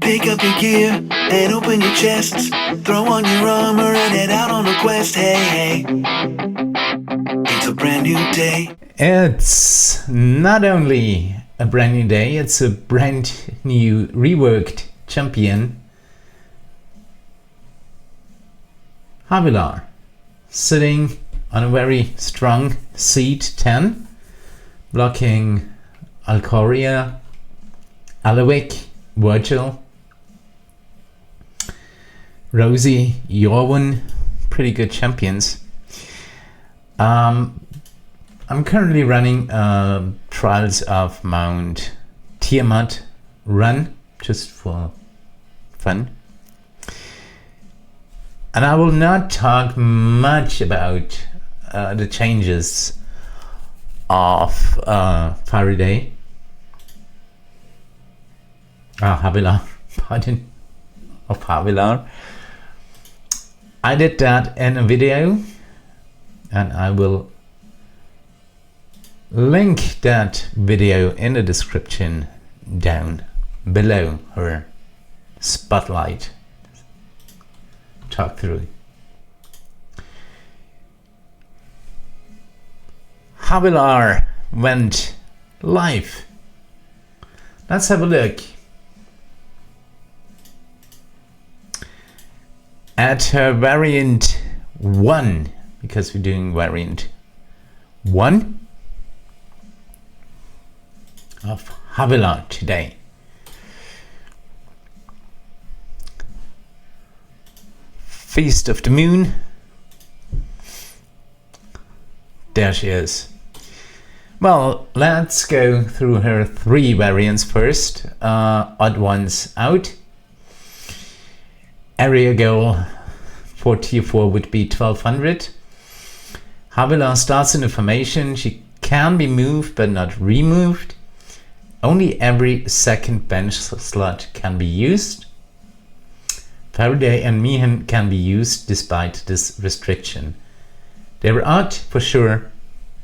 Pick up your gear and open your chests. Throw on your armor and head out on a quest. Hey, hey. It's a brand new day. It's not only a brand new day, it's a brand new reworked champion. Havilar, sitting on a very strong seat 10, blocking Alcoria, Alawik, Virgil, Rosie, Yorwin, pretty good champions. I'm currently running Trials of Mount Tiamat run, just for fun. And I will not talk much about the changes of Farideh. Havilar, pardon, of Havilar. I did that in a video, and I will link that video in the description down below her spotlight talk through. Havilar went live. Let's have a look at her variant 1, because we're doing variant 1 of Havilar today. Feast of the Moon. There she is. Well, let's go through her 3 variants first. Odd ones out. Area goal for tier 4 would be 1200. Havilar starts in the formation. She can be moved but not removed. Only every second bench slot can be used. Farideh and Mehen can be used despite this restriction. They're odd for sure,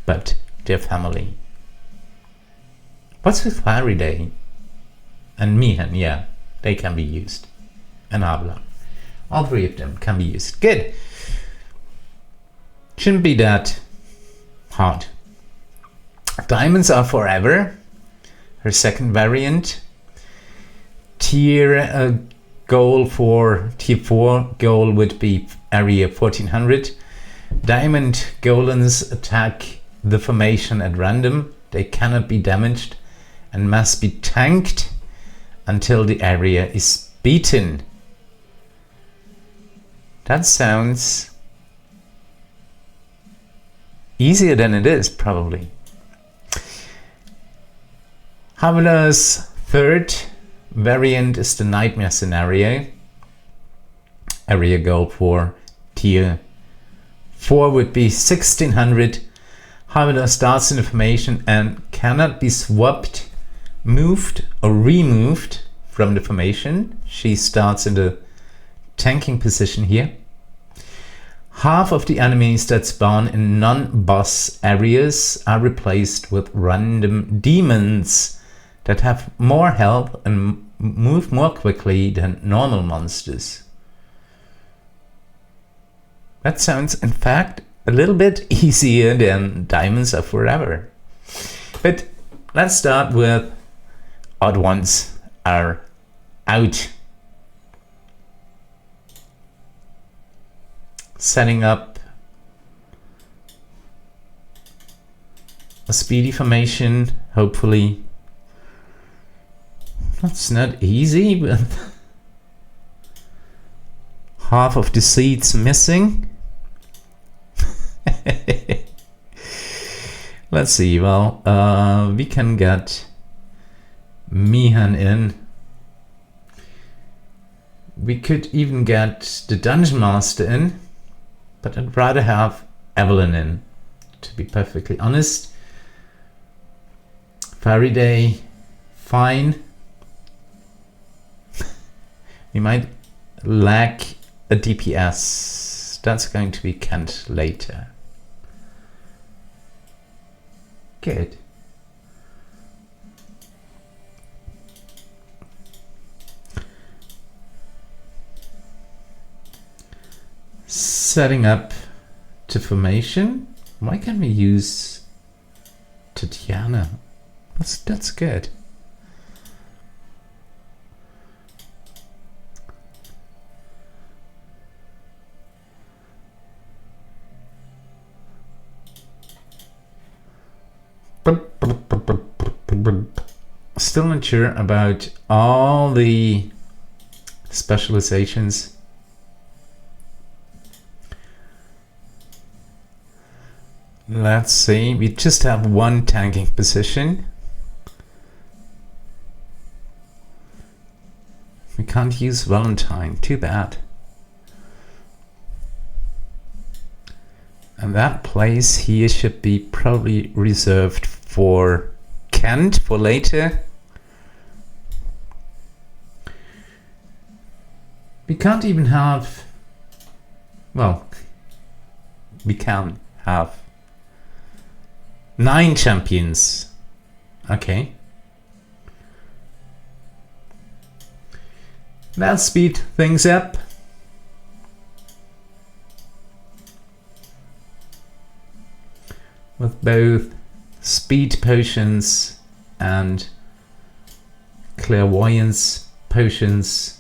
but they're family. What's with Farideh and Mehen? Yeah, they can be used. And Havilar. All 3 of them can be used. Good. Shouldn't be that hard. Diamonds are forever. Her second variant. Tier goal for tier 4 goal would be area 1400. Diamond golems attack the formation at random. They cannot be damaged and must be tanked until the area is beaten. That sounds easier than it is, probably. Havilar's third variant is the Nightmare scenario. Area goal for tier 4 would be 1600. Havilar starts in the formation and cannot be swapped, moved or removed from the formation. She starts in the tanking position here. Half of the enemies that spawn in non-boss areas are replaced with random demons that have more health and move more quickly than normal monsters. That sounds, in fact, a little bit easier than Diamonds Are Forever. But let's start with Odd Ones Are Out. Setting up a speedy formation, hopefully. That's not easy, but half of the seats missing. Let's see. Well, we can get Mehen in. We could even get the Dungeon Master in, but I'd rather have Evelyn in, to be perfectly honest. Farideh, fine. We might lack a DPS. That's going to be Kent later. Good. setting up to formation. Why can't we use Tatiana? That's good. Still not sure about all the specializations. Let's see, we just have one tanking position. We can't use Valentine, too bad. And that place here should be probably reserved for Kent for later. We can't even have, well, we can have 9 champions. Okay. Let's speed things up. With both speed potions and clairvoyance potions.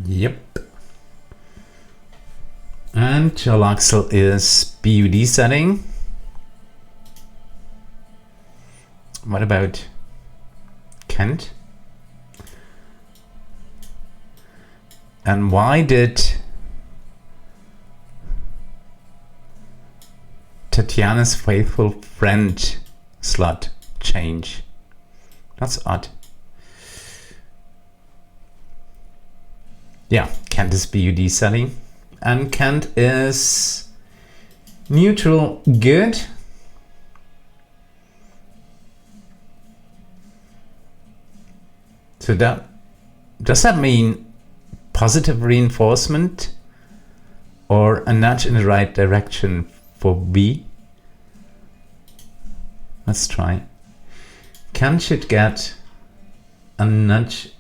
Yep. And Jarlaxle is BUD setting. What about Kent? And why did Tatiana's faithful friend slot change? That's odd. Yeah, Kent is BUD setting. And Kent is neutral good. So does that mean positive reinforcement or a nudge in the right direction for B? Let's try. Kent should get a nudge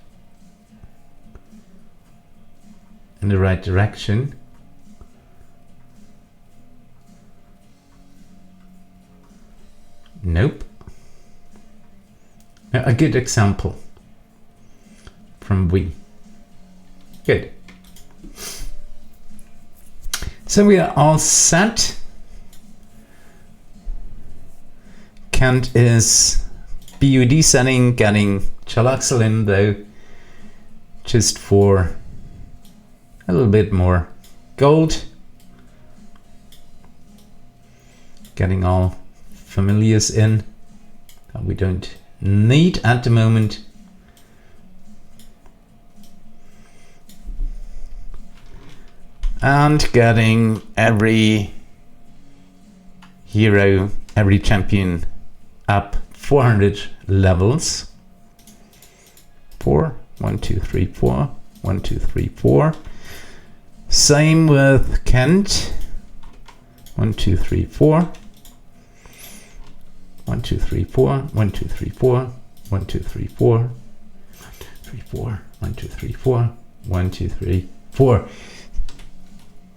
in the right direction. Nope. A good example from we. Good. So we are all set. Kent is BUD setting, getting Jarlaxle in though, just for a little bit more gold. Getting all familiars in that we don't need at the moment. And getting every hero, every champion up 400 levels. 4, 1, 2, 3, 4, 1, 2, 3, 4. Same with Kent. 1, 2, 3, 4. 1, 2, 3, 4. 1, 2, 3, 4. 1, 2, 3, 4. 3, 4. 1, 2, 3, 4. 1, 2, 3, 4.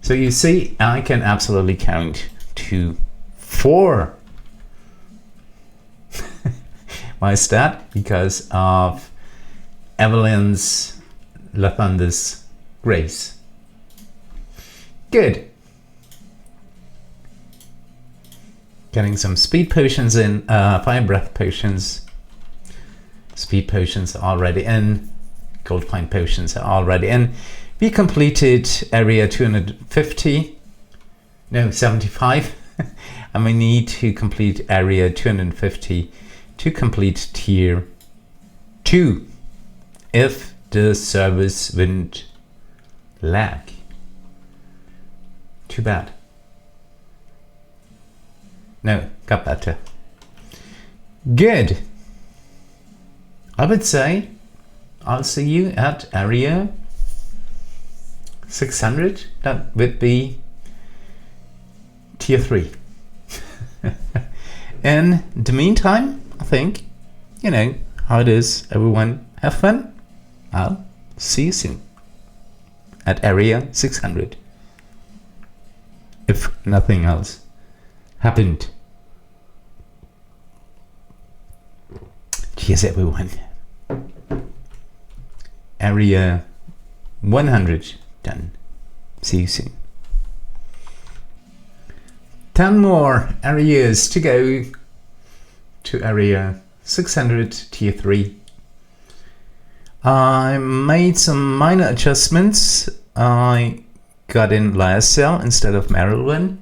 So you see, I can absolutely count to 4. Why is that? Because of Evelyn's Lathander's grace. Good. Getting some speed potions in, fire breath potions. Speed potions are already in. Gold pine potions are already in. We completed area 250. No, 75. And we need to complete area 250 to complete tier 2. If the service wouldn't lag. Too bad. No, got better. Good. I would say I'll see you at area 600. That would be tier 3. In the meantime, I think, you know how it is. Everyone have fun. I'll see you soon at area 600. If nothing else happened. Cheers, everyone. Area 100 done. See you soon. 10 more areas to go to area 600 tier 3. I made some minor adjustments. I got in Jarlaxle instead of Maryland.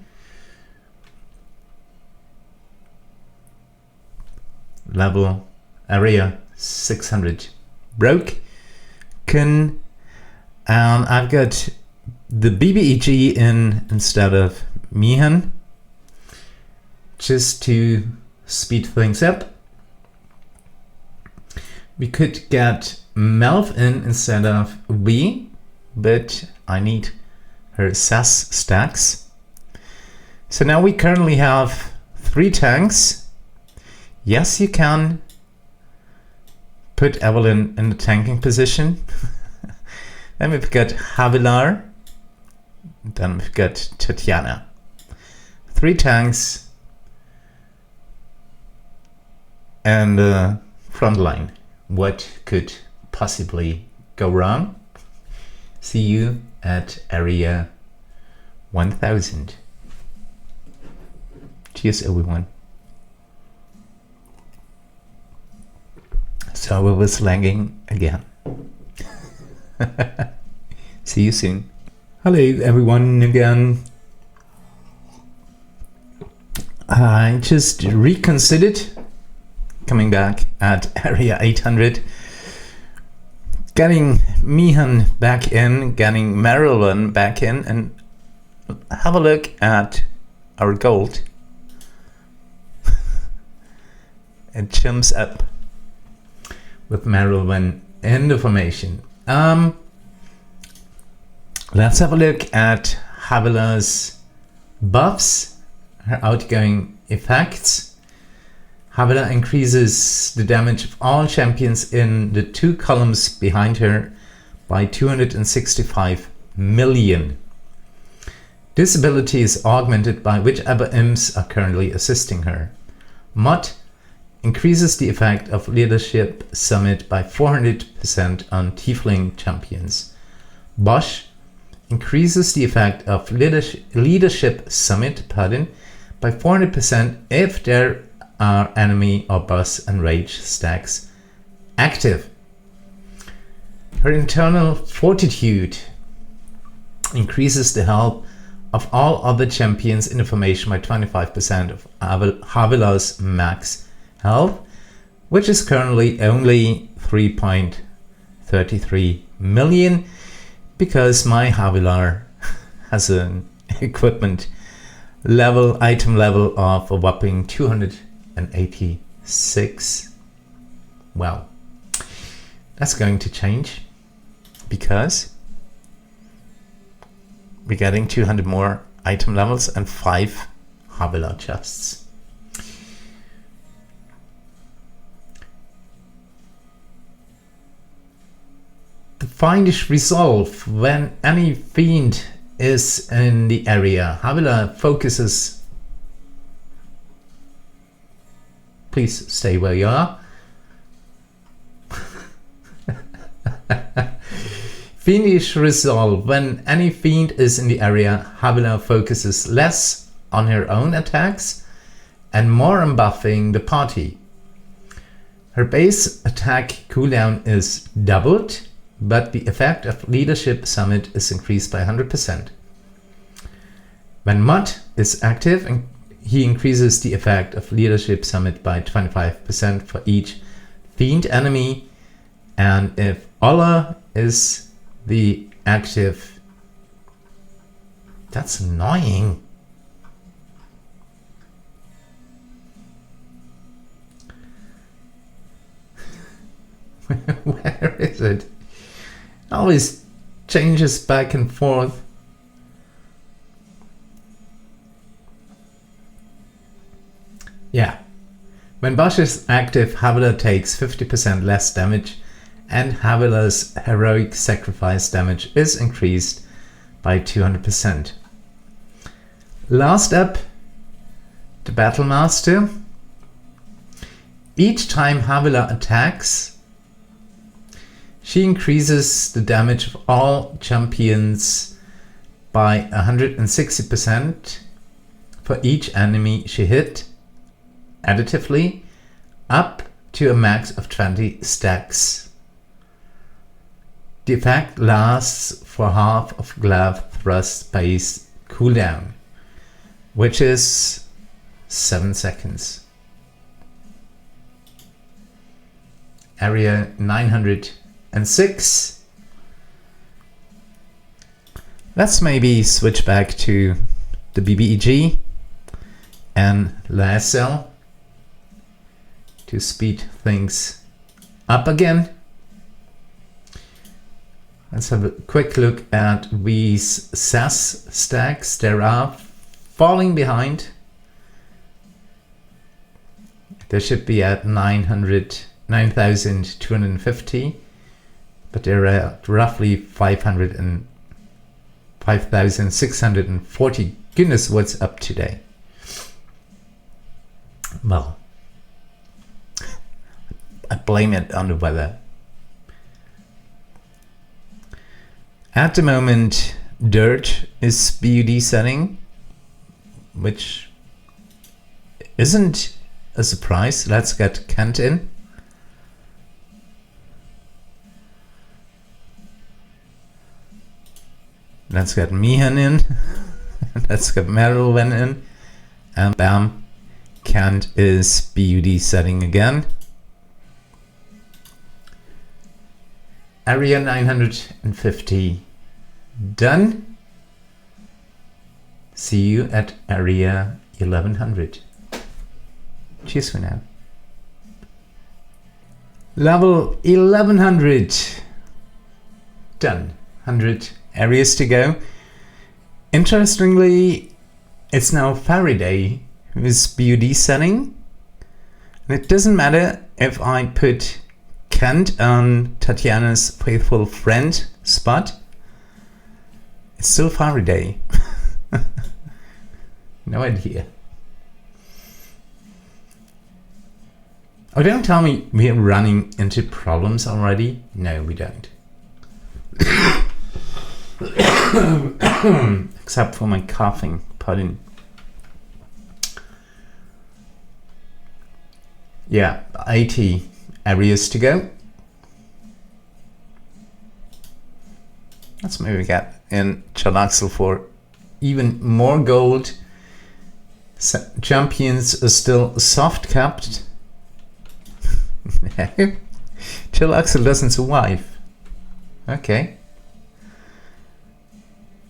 Level area 600 broken, and I've got the BBEG in instead of Mehen, just to speed things up. We could get Melf in instead of we, but I need her Sass-stacks. So now we currently have 3 tanks. Yes, you can put Evelyn in the tanking position. Then we've got Havilar. Then we've got Tatiana. 3 tanks and front line. What could possibly go wrong? See you at area 1000. Cheers, everyone. So we were slanging again. See you soon. Hello, everyone, again. I just reconsidered coming back at area 800, getting Mehen back in, getting Maryland back in, and have a look at our gold. It jumps up with Maryland in the formation. Let's have a look at Havilar's buffs, her outgoing effects. Havilar increases the damage of all champions in the 2 columns behind her by 265 million. This ability is augmented by whichever imps are currently assisting her. Mod increases the effect of Leadership Summit by 400% on Tiefling champions. Bosch increases the effect of Leadership Summit by 400% if there are enemy or boss and rage stacks active. Her internal fortitude increases the health of all other champions in the formation by 25% of Havilar's max health, which is currently only 3.33 million, because my Havilar has an equipment level, item level of a whopping 286. Well, that's going to change because we're getting 200 more item levels and 5 Havilar chests. The Fiendish Resolve. When any fiend is in the area, Havilar focuses. Please stay where you are. Fiendish Resolve. When any fiend is in the area, Havilar focuses less on her own attacks and more on buffing the party. Her base attack cooldown is doubled, but the effect of Leadership Summit is increased by 100%. When Mod is active, he increases the effect of Leadership Summit by 25% for each fiend enemy, and if Allah is the active... That's annoying. Where is it? Always changes back and forth. Yeah. When Bosch is active, Havilar takes 50% less damage, and Havilar's heroic sacrifice damage is increased by 200%. Last up, the Battlemaster. Each time Havilar attacks, she increases the damage of all champions by 160% for each enemy she hit, additively, up to a max of 20 stacks. The effect lasts for half of glove thrust base cooldown, which is 7 seconds. Area 906. Let's maybe switch back to the BBEG and Jarlaxle to speed things up again. Let's have a quick look at these Sass-stacks. They are falling behind. They should be at 9,250, but they're at roughly 5,640. Goodness, what's up today? Well, I blame it on the weather. At the moment, Durge is BUD setting, which isn't a surprise. Let's get Kent in. Let's get Mehen in. Let's get Evelyn in. And bam, Kent is BUD setting again. Area 950 done. See you at area 1100. Cheers for now. Level 1100 done. 100 areas to go. Interestingly, it's now Farideh who is BUD setting. And it doesn't matter if I put Kent on Tatiana's faithful friend spot. It's still Farideh. No idea. Oh, don't tell me we're running into problems already. No, we don't. Except for my coughing. Pardon. Yeah, 80 areas to go. Let's maybe get in Jarlaxle for even more gold. Champions are still soft capped. Jarlaxle doesn't survive. Okay.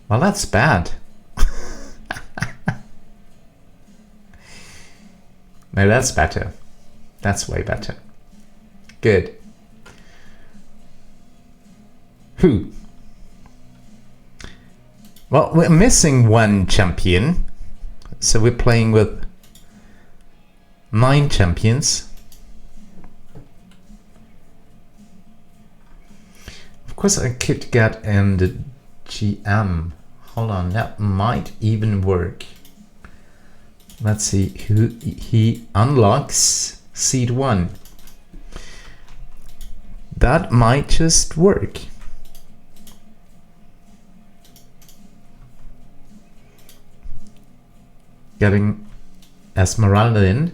Well, that's bad. No, that's better. That's way better. Good. Who? Well, we're missing one champion. So we're playing with 9 champions. Of course, I could get in the GM. Hold on, that might even work. Let's see who he unlocks. Seed 1. That might just work. Getting Esmeralda in.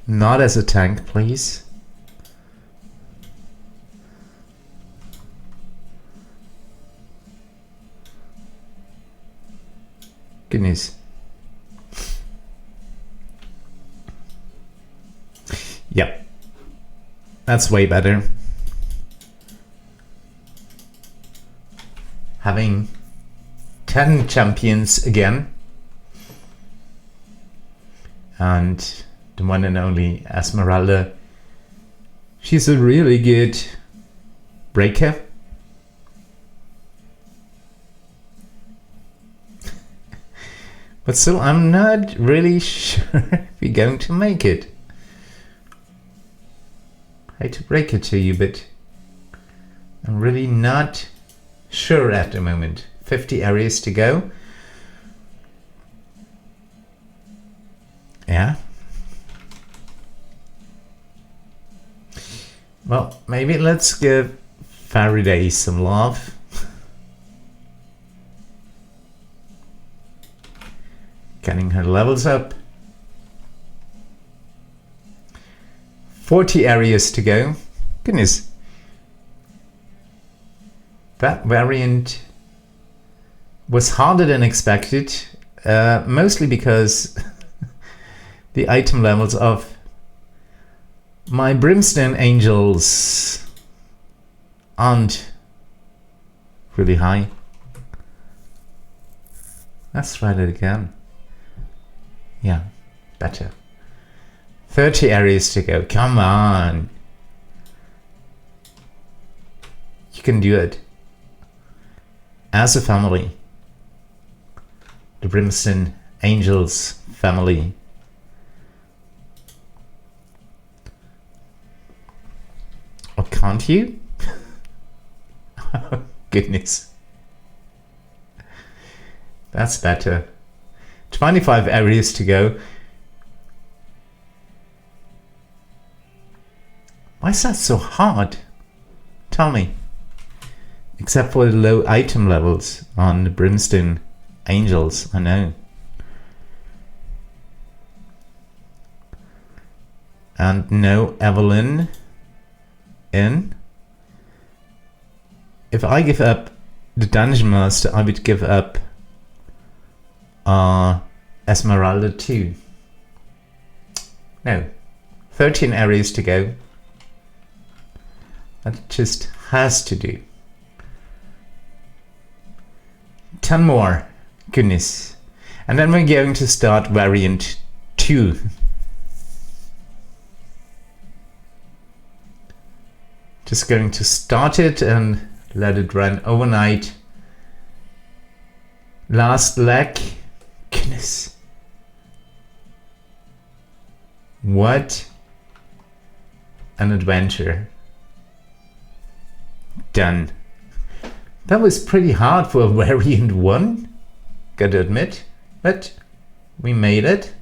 Not as a tank, please. Goodness. Yep. That's way better. Having 10 champions again. And the one and only Esmeralda. She's a really good breaker. But still, I'm not really sure if we're going to make it. I hate to break it to you, but I'm really not sure at the moment. 50 areas to go. Yeah. Well, maybe let's give Farideh some love. Getting her levels up. 40 areas to go. Goodness. That variant was harder than expected. Mostly because the item levels of my Brimstone Angels aren't really high. Let's try that again. Yeah, better. 30 areas to go. Come on. You can do it. As a family. The Brimstone Angels family. Or can't you? Oh, goodness. That's better. 25 areas to go. Why is that so hard? Tell me. Except for the low item levels on the Brimstone Angels, I know. And no Evelyn in. If I give up the Dungeon Master, I would give up Esmeralda too. No. 13 areas to go. That just has to do. 10 more. Goodness. And then we're going to start variant 2. Just going to start it and let it run overnight. Last leg. Goodness. What an adventure. Done. That was pretty hard for a variant 1, gotta admit, but we made it.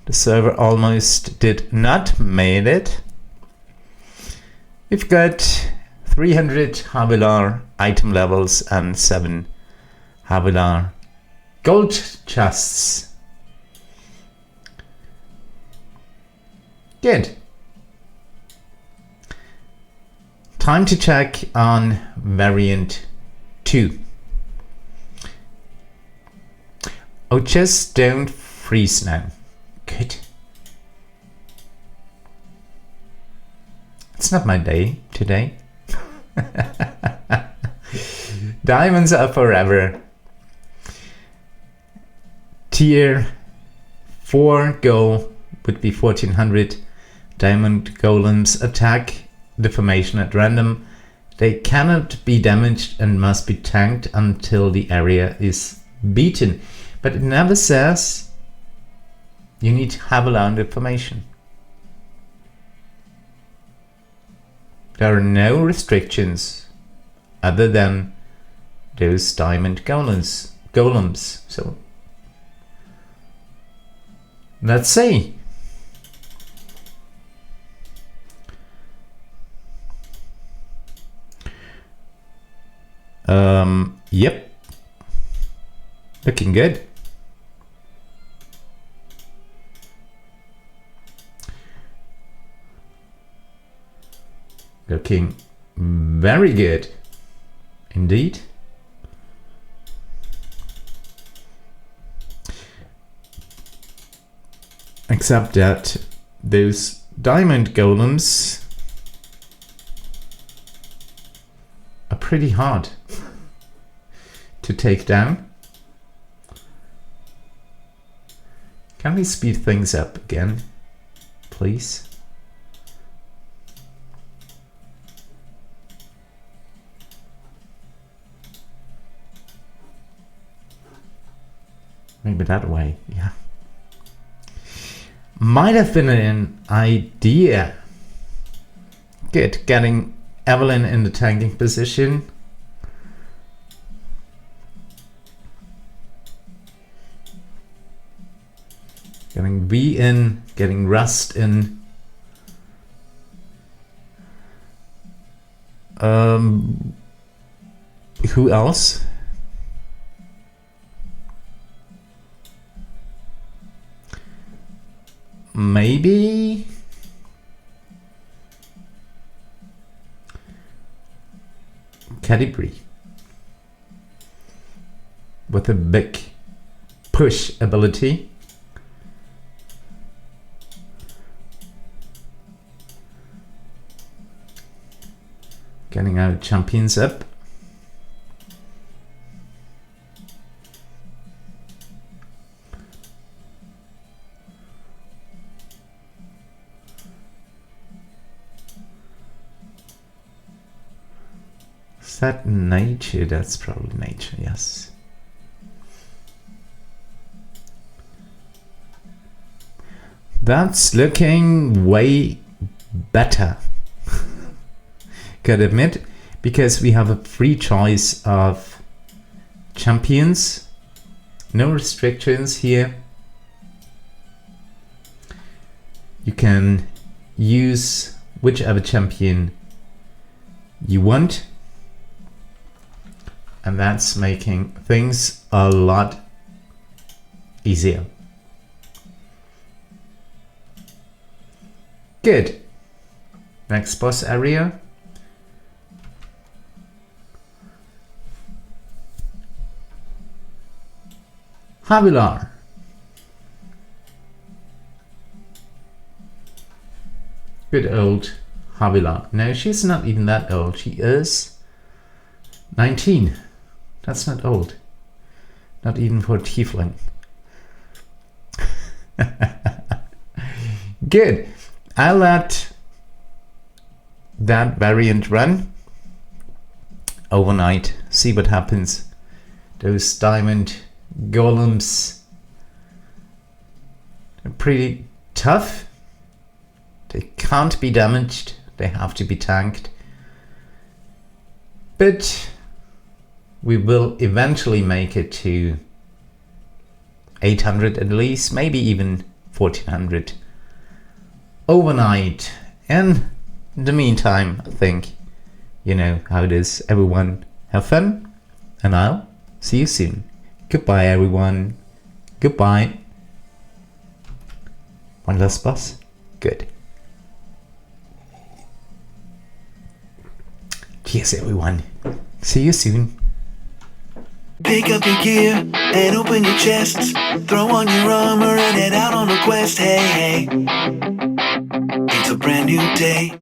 The server almost did not made it. We've got 300 Havilar item levels and 7 Havilar gold chests. Good. Time to check on variant 2. Oh, just don't freeze now. Good. It's not my day today. Diamonds are forever. Tier 4 goal would be 1400. Diamond golems attack the formation at random. They cannot be damaged and must be tanked until the area is beaten. But it never says you need to have around the formation. There are no restrictions other than those diamond golems. So let's see. Yep. Looking good. Looking very good indeed. Except that those diamond golems are pretty hard to take down. Can we speed things up again, please? Maybe that way, yeah. Might have been an idea. Good, getting Evelyn in the tanking position. Getting V in, getting Rust in. Who else? Maybe Cadbury with a big push ability. Getting our champions up. Is that nature? That's probably nature, yes. That's looking way better. Gotta admit, because we have a free choice of champions, no restrictions here. You can use whichever champion you want, and that's making things a lot easier. Good. Next boss area. Havilar. Good old Havilar. No, she's not even that old. She is 19. That's not old. Not even for a Tiefling. Good. I'll let that variant run overnight. See what happens. Those diamond golems are pretty tough. They can't be damaged. They have to be tanked. But we will eventually make it to 800 at least, maybe even 1400 overnight. And in the meantime, I think you know how it is. Everyone have fun, and I'll see you soon. Goodbye, everyone. Goodbye. One last boss. Good. Cheers, everyone. See you soon. Pick up your gear and open your chests. Throw on your armor and head out on a quest. Hey, hey. It's a brand new day.